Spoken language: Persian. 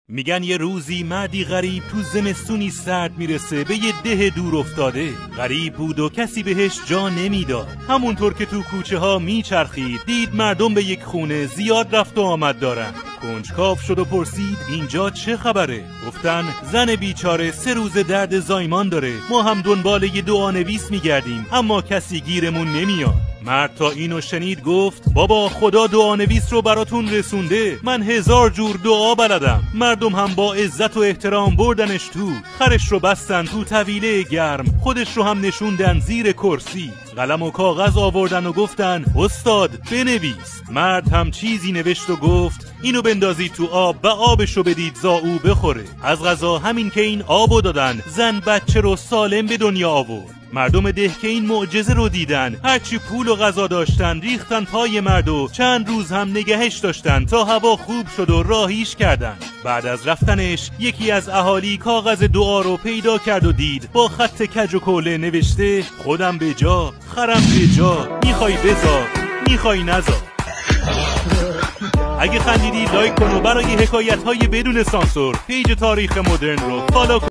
میگن یه روزی مردی غریب تو زمستونی سرد میرسه به یه ده دور افتاده. غریب بود و کسی بهش جا نمیداد. همونطور که تو کوچه ها میچرخید دید مردم به یک خونه زیاد رفت و آمد دارن. کنجکاو شد و پرسید اینجا چه خبره؟ گفتن زن بیچاره 3 روز درد زایمان داره. ما هم دنبال یه دعانویس میگردیم اما کسی گیرمون نمیاد. مرد تا اینو شنید گفت بابا خدا دعانویس رو براتون رسونده. من 1000 جور دعا بلدم. مردم هم با عزت و احترام بردنش تو. خرش رو بستن تو طویله گرم. خودش رو هم نشوندن زیر کرسی. قلم و کاغذ آوردن و گفتن استاد بنویس. مرد هم چیزی نوشت و گفت اینو بندازید تو آب و آبشو بدید زائو بخوره. از قضا همین که این آبو دادن زن بچه رو سالم به دنیا آورد. مردم ده که این معجزه رو دیدن هرچی پول و غذا داشتن ریختن پای مرد و چند روز هم نگهش داشتن تا هوا خوب شد و راهیش کردن. بعد از رفتنش یکی از اهالی کاغذ دعا رو پیدا کرد و دید با خط کج و کوله نوشته خودم به جا خرم به جا میخوای بذار میخوای نذار. اگه خندیدی لایک کن و برای حکایت‌های بدون سانسور پیج تاریخ مدرن رو فالو کن.